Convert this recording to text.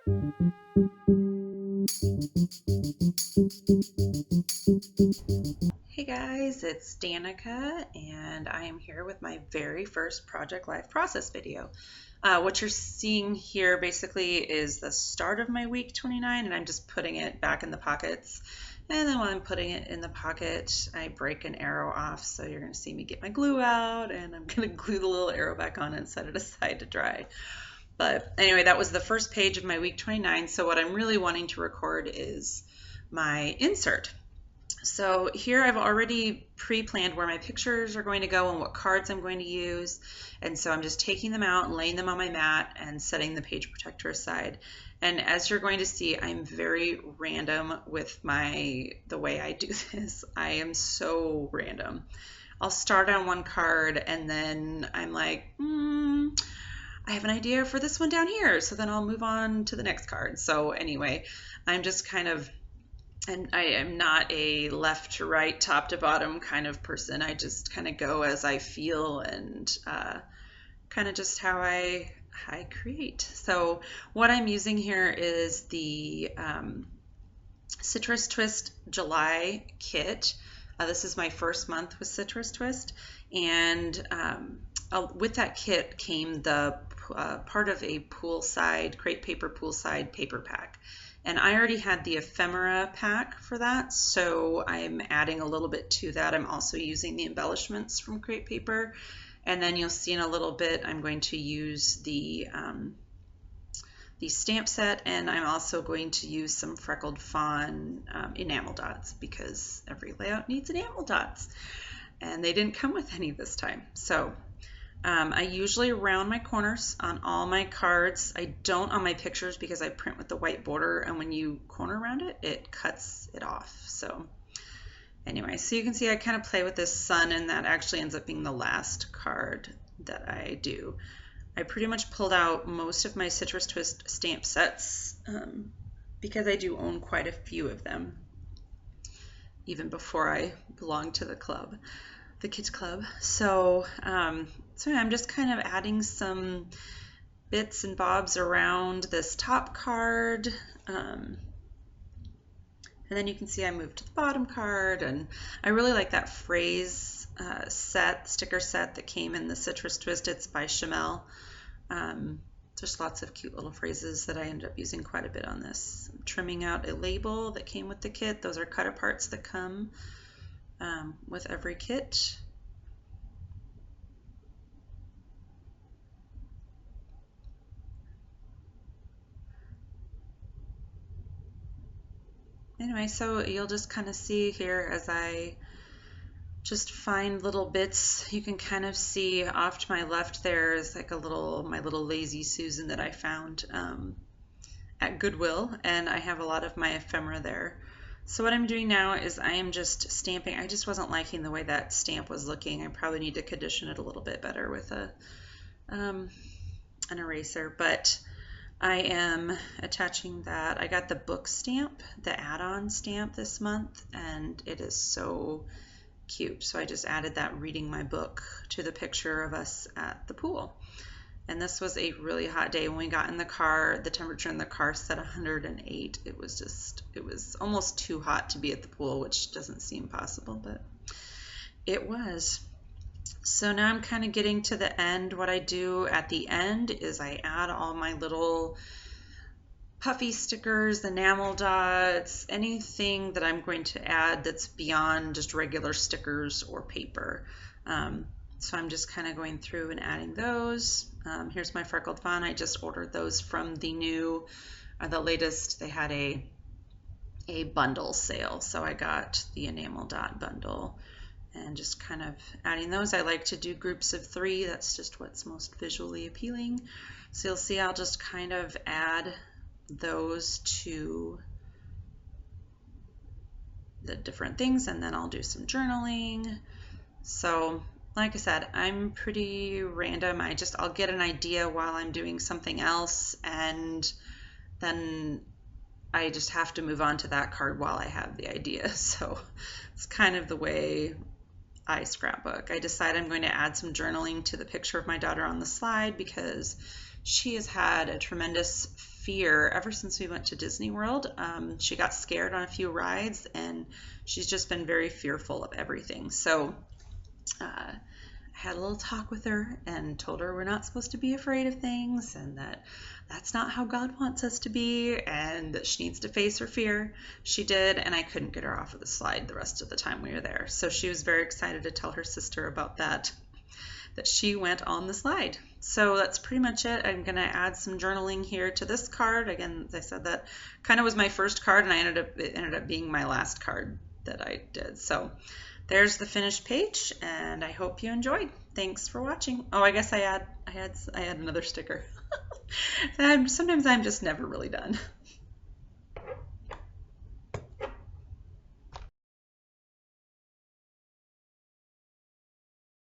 Hey guys, it's Danica, and I am here with my very first Project Life Process video. What you're seeing here basically is the start of my week 29, and I'm just putting it back in the pockets. And then while I'm putting it in the pocket, I break an arrow off, so you're going to see me get my glue out, and I'm going to glue the little arrow back on and set it aside to dry. But anyway, that was the first page of my week 29, so what I'm really wanting to record is my insert. So here I've already pre-planned where my pictures are going to go and what cards I'm going to use. And so I'm just taking them out and laying them on my mat and setting the page protector aside. And as you're going to see, I'm very random with the way I do this. I am so random. I'll start on one card and then I'm like, I have an idea for this one down here. So then I'll move on to the next card. So anyway, I'm just kind of, and I am not a left to right, top to bottom kind of person. I just kind of go as I feel and kind of just how I create. So what I'm using here is the Citrus Twist July kit. This is my first month with Citrus Twist, and with that kit came the part of a poolside, crepe paper poolside paper pack. And I already had the ephemera pack for that, so I'm adding a little bit to that. I'm also using the embellishments from crepe paper, and then you'll see in a little bit I'm going to use the stamp set, and I'm also going to use some Freckled Fawn enamel dots because every layout needs enamel dots, and they didn't come with any this time. So I usually round my corners on all my cards. I don't on my pictures because I print with the white border, and when you corner round it, it cuts it off. So anyway, so you can see I kind of play with this sun, and that actually ends up being the last card that I do. I pretty much pulled out most of my Citrus Twist stamp sets because I do own quite a few of them, even before I belonged to the club. The kids club. So I'm just kind of adding some bits and bobs around this top card. And then you can see I moved to the bottom card, and I really like that phrase sticker set that came in the Citrus Twist. It's by Chamel. There's lots of cute little phrases that I ended up using quite a bit on this. I'm trimming out a label that came with the kit. Those are cut aparts that come with every kit. Anyway, so you'll just kind of see here as I just find little bits. You can kind of see off to my left there is like my little Lazy Susan that I found at Goodwill, and I have a lot of my ephemera there. So what I'm doing now is I am just stamping. I just wasn't liking the way that stamp was looking. I probably need to condition it a little bit better with an eraser, but I am attaching that. I got the book stamp, the add-on stamp this month, and it is so cute. So I just added that reading my book to the picture of us at the pool. And this was a really hot day. When we got in the car, the temperature in the car said 108. It was almost too hot to be at the pool, which doesn't seem possible, but it was. So now I'm kind of getting to the end. What I do at the end is I add all my little puffy stickers, enamel dots, anything that I'm going to add that's beyond just regular stickers or paper. So I'm just kind of going through and adding those. Here's my Freckled Fawn. I just ordered those from the latest, they had a bundle sale. So I got the enamel dot bundle and just kind of adding those. I like to do groups of 3. That's just what's most visually appealing. So you'll see I'll just kind of add those to the different things, and then I'll do some journaling. So like I said, I'm pretty random. I'll get an idea while I'm doing something else, and then I just have to move on to that card while I have the idea. So it's kind of the way I scrapbook. I decide I'm going to add some journaling to the picture of my daughter on the slide because she has had a tremendous fear ever since we went to Disney World. She got scared on a few rides, and she's just been very fearful of everything. So I had a little talk with her and told her we're not supposed to be afraid of things, and that that's not how God wants us to be, and that she needs to face her fear. She did, and I couldn't get her off of the slide the rest of the time we were there. So she was very excited to tell her sister about that she went on the slide. So that's pretty much it. I'm going to add some journaling here to this card. Again, as I said, that kind of was my first card, and it ended up being my last card that I did. So there's the finished page, and I hope you enjoyed. Thanks for watching. Oh, I guess I had another sticker. Sometimes I'm just never really done.